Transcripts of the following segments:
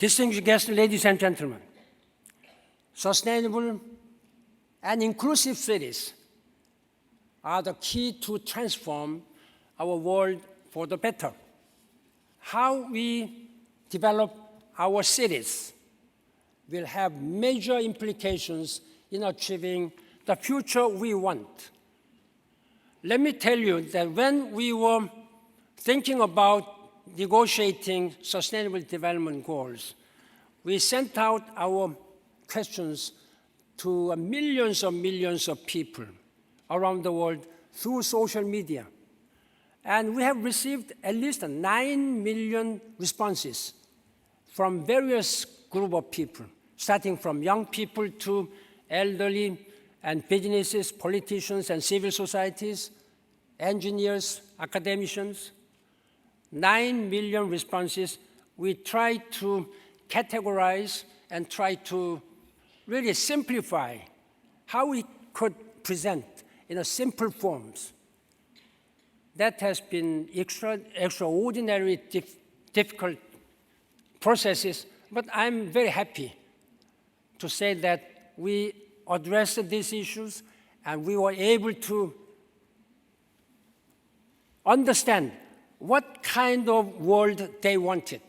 Distinguished guests, ladies and gentlemen, sustainable and inclusive cities are the key to transform our world for the better. How we develop our cities will have major implications in achieving the future we want. Let me tell you that when we were thinking about negotiating sustainable development goals, we sent out our questions to millions of people around the world through social media. And we have received at least 9 million responses from various groups of people, starting from young people to elderly and businesses, politicians and civil societies, engineers, academicians. 9 million responses. We try to categorize and try to really simplify how we could present in a simple forms. That has been extraordinarily difficult processes, but I'm very happy to say that we addressed these issues and we were able to understand what kind of world they wanted.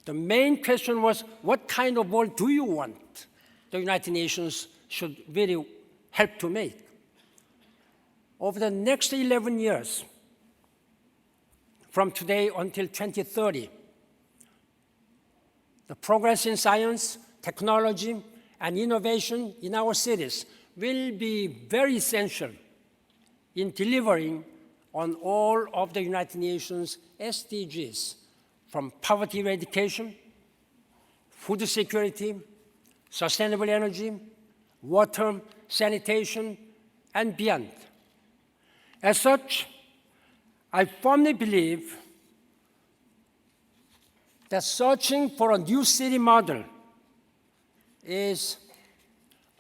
The main question was, what kind of world do you want the United Nations should really help to make? Over the next 11 years, from today until 2030, the progress in science, technology, and innovation in our cities will be very essential in delivering on all of the United Nations SDGs, from poverty eradication, food security, sustainable energy, water, sanitation, and beyond. As such, I firmly believe that searching for a new city model is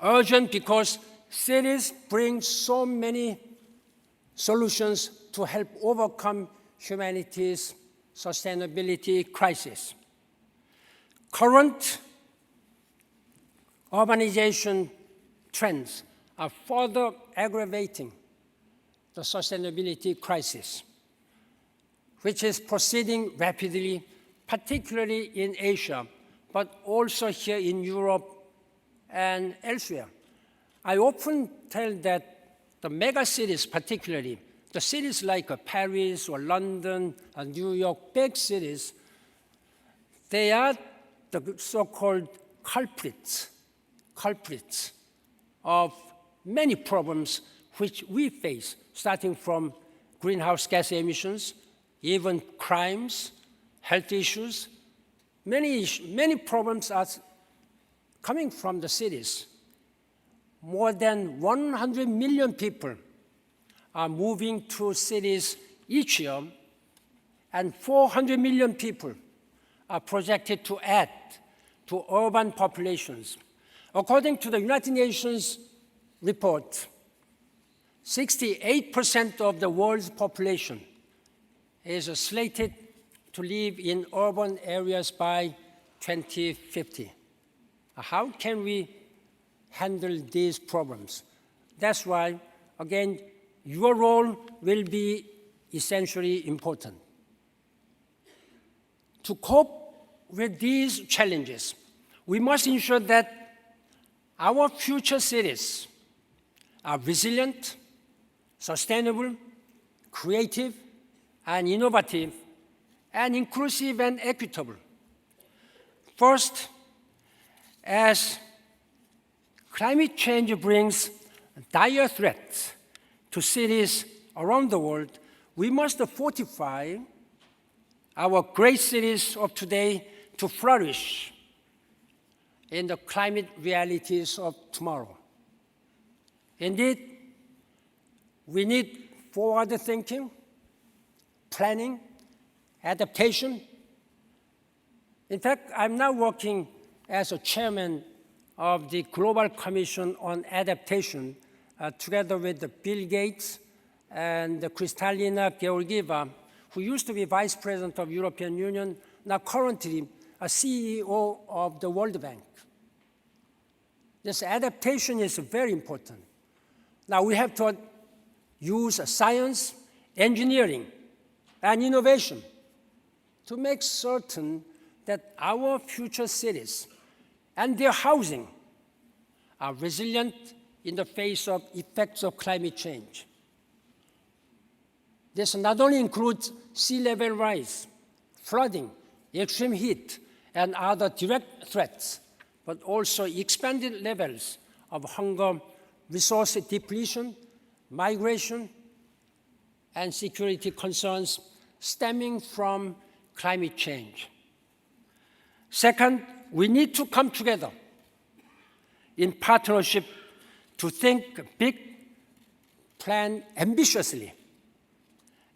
urgent because cities bring so many solutions to help overcome humanity's sustainability crisis. Current urbanization trends are further aggravating the sustainability crisis, which is proceeding rapidly, particularly in Asia, but also here in Europe and elsewhere. I often tell that the mega cities, particularly, the cities like Paris or London or New York, big cities, they are the so-called culprits of many problems which we face, starting from greenhouse gas emissions, even crimes, health issues. Many problems are coming from the cities. More than 100 million people are moving to cities each year, and 400 million people are projected to add to urban populations. According to the United Nations report, 68% of the world's population is slated to live in urban areas by 2050. How can we handle these problems? That's why, again, your role will be essentially important. To cope with these challenges, we must ensure that our future cities are resilient, sustainable, creative, and innovative, and inclusive and equitable. First, as climate change brings dire threats to cities around the world, we must fortify our great cities of today to flourish in the climate realities of tomorrow. Indeed, we need forward thinking, planning, adaptation. In fact, I'm now working as a chairman of the Global Commission on Adaptation, together with Bill Gates and Kristalina Georgieva, who used to be Vice President of the European Union, now currently a CEO of the World Bank. This adaptation is very important. Now we have to use science, engineering, and innovation to make certain that our future cities and their housing are resilient in the face of effects of climate change. This not only includes sea level rise, flooding, extreme heat, and other direct threats, but also expanded levels of hunger, resource depletion, migration, and security concerns stemming from climate change. Second, we need to come together in partnership to think big, plan ambitiously,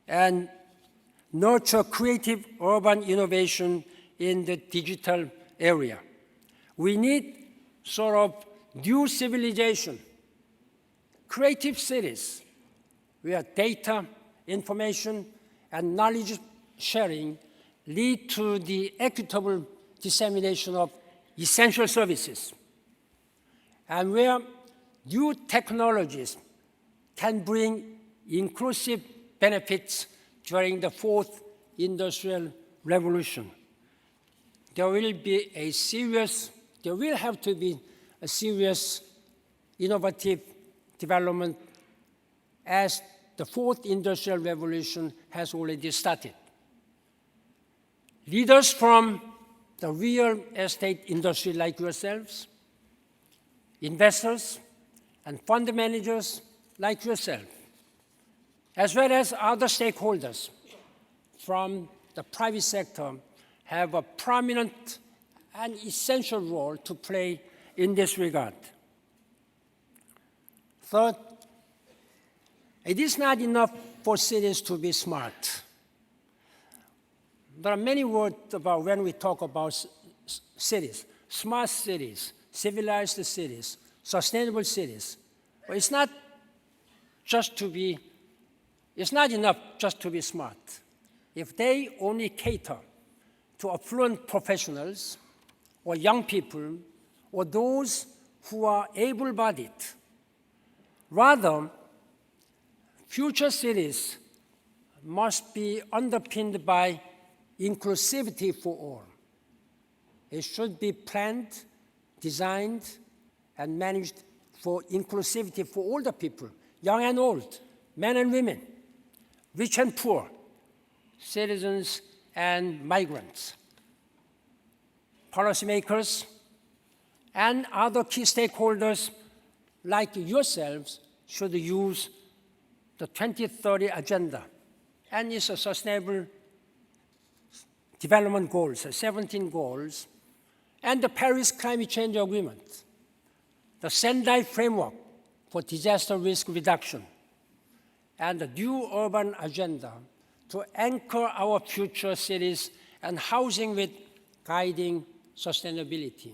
and nurture creative urban innovation in the digital area. We need sort of new civilization, creative cities where data, information, and knowledge sharing lead to the equitable dissemination of essential services, and where new technologies can bring inclusive benefits during the fourth industrial revolution. There will have to be a serious innovative development as the fourth industrial revolution has already started. Leaders from the real estate industry like yourselves, investors and fund managers like yourself, as well as other stakeholders from the private sector have a prominent and essential role to play in this regard. Third, it is not enough for cities to be smart. There are many words about when we talk about cities: smart cities, civilized cities, sustainable cities. But it's not enough just to be smart. If they only cater to affluent professionals or young people or those who are able-bodied, rather, future cities must be underpinned by inclusivity for all. It should be planned, designed, and managed for inclusivity for all the people, young and old, men and women, rich and poor, citizens and migrants. Policymakers and other key stakeholders like yourselves should use the 2030 Agenda and its Sustainable Development Goals, 17 goals, and the Paris Climate Change Agreement, the Sendai Framework for Disaster Risk Reduction, and the new urban agenda to anchor our future cities and housing with guiding sustainability.